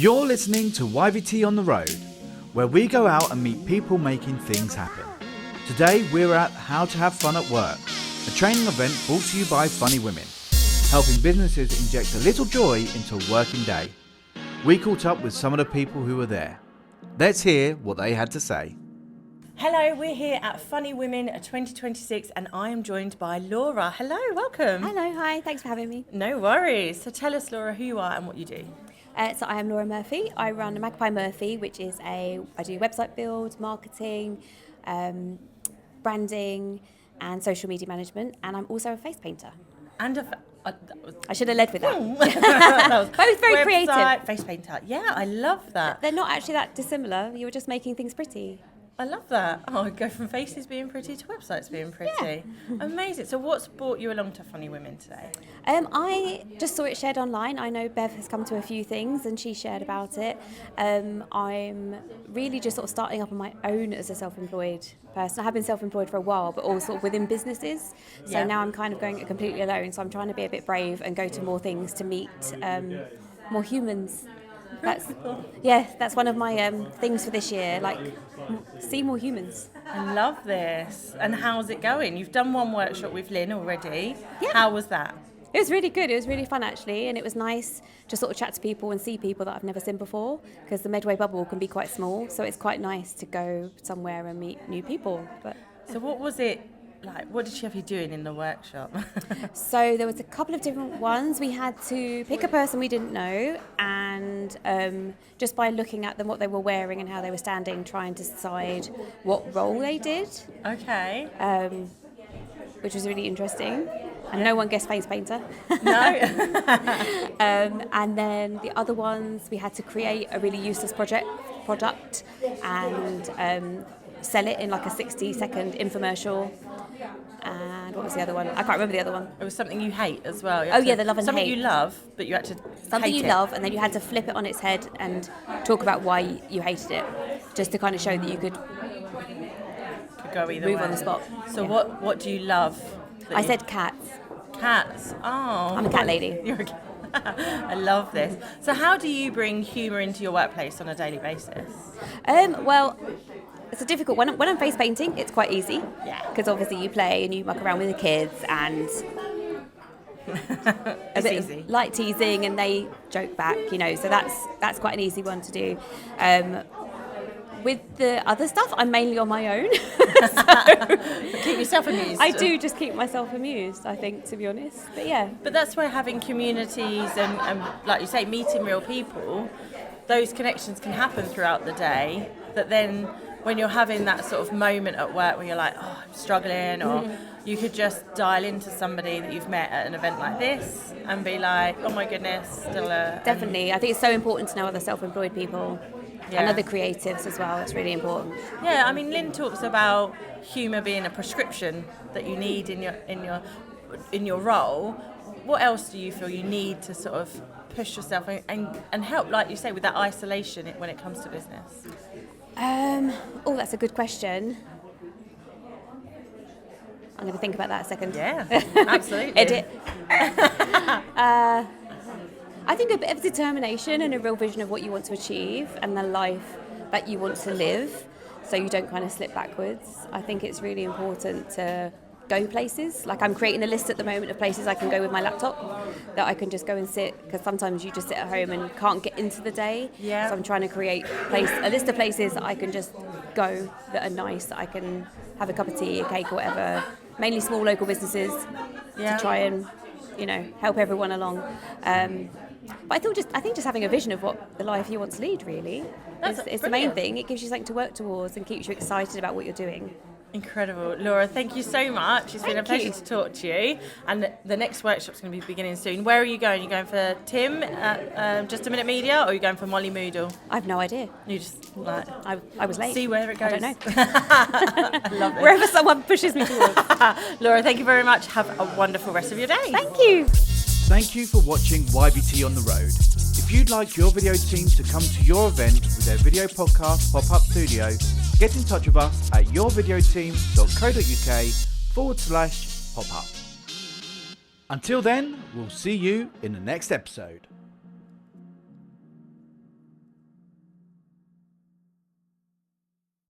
You're listening to YVT on the Road, where we go out and meet people making things happen. Today we're at How to Have Fun at Work, a training event brought to you by Funny Women, helping businesses inject a little joy into a working day. We caught up with some of the people who were there. Let's hear what they had to say. Hello, we're here at Funny Women 2026 and I am joined by Laura. Hello, welcome. Hello, hi, thanks for having me. No worries. So tell us, Laura, who you are and what you do. So I am Laura Murphy. I run Magpie Murphy, which is I do website build, marketing, branding and social media management, and I'm also a face painter. And I should have led with that. Both very creative. Face painter. Yeah, I love that. They're not actually that dissimilar. You were just making things pretty. I love that. Oh, go from faces being pretty to websites being pretty. Yeah. Amazing. So what's brought you along to Funny Women today? I just saw it shared online. I know Bev has come to a few things and she shared about it. I'm really just sort of starting up on my own as a self-employed person. I have been self-employed for a while, but all sort of within businesses. So now I'm kind of going it completely alone. So I'm trying to be a bit brave and go to more things to meet more humans. That's one of my things for this year, like see more humans. I love this. And how's it going? You've done one workshop with Lynn already. Yeah. How was that? It was really good. It was really fun actually, and it was nice to sort of chat to people and see people that I've never seen before, because the Medway bubble can be quite small, so it's quite nice to go somewhere and meet new people. So what was it like? What did she have you doing in the workshop? So there was a couple of different ones. We had to pick a person we didn't know, and just by looking at them, what they were wearing and how they were standing, trying to decide what role they did. Okay. Which was really interesting. And no one guessed face painter. No. And then the other ones, we had to create a really useless product and sell it in like a 60-second infomercial. And what was the other one? I can't remember the other one. It was something you hate as well. The love and something hate. Something you love, but you had to Something hate you love, and then you had to flip it on its head and talk about why you hated it, just to kind of show that you could go either move way. on the spot. So what do you love? I said cats. Cats. Oh. I'm a cat lady. You're a cat. I love this. So how do you bring humour into your workplace on a daily basis? Well, it's a difficult one. When I'm face painting, it's quite easy. Yeah. Because obviously you play and you muck around with the kids and a bit of light teasing and they joke back, so that's quite an easy one to do. With the other stuff, I'm mainly on my own. Keep yourself amused. I do just keep myself amused, I think, to be honest. But yeah. But that's where having communities and like you say, meeting real people, those connections can happen throughout the day, that then when you're having that sort of moment at work where you're like, oh, I'm struggling, or you could just dial into somebody that you've met at an event like this and be like, oh my goodness, Definitely. I think it's so important to know other self-employed people. Yeah. And other creatives as well. It's really important. Yeah, I mean, Lynn talks about humour being a prescription that you need in your role. What else do you feel you need to sort of push yourself and help, like you say, with that isolation when it comes to business? That's a good question. I'm going to think about that a second. Yeah, absolutely. Edit. I think a bit of determination and a real vision of what you want to achieve and the life that you want to live, so you don't kind of slip backwards. I think it's really important to go places. Like I'm creating a list at the moment of places I can go with my laptop that I can just go and sit, because sometimes you just sit at home and can't get into the day. Yeah. So I'm trying to create a list of places that I can just go that are nice, that I can have a cup of tea, a cake or whatever. Mainly small local businesses to try and, help everyone along. But I think just having a vision of what the life you want to lead really is the main thing. It gives you something to work towards and keeps you excited about what you're doing. Incredible. Laura, thank you so much. It's been a pleasure to talk to you. And the next workshop's going to be beginning soon. Where are you going? Are you going for Tim at Just a Minute Media, or are you going for Molly Moodle? I have no idea. You just I was late. See where it goes. I don't know. I love it. Wherever someone pushes me towards. Laura, thank you very much. Have a wonderful rest of your day. Thank you. Thank you for watching YVT on the Road. If you'd like your video team to come to your event with their video podcast pop-up studio, get in touch with us at yourvideoteam.co.uk/pop-up. Until then, we'll see you in the next episode.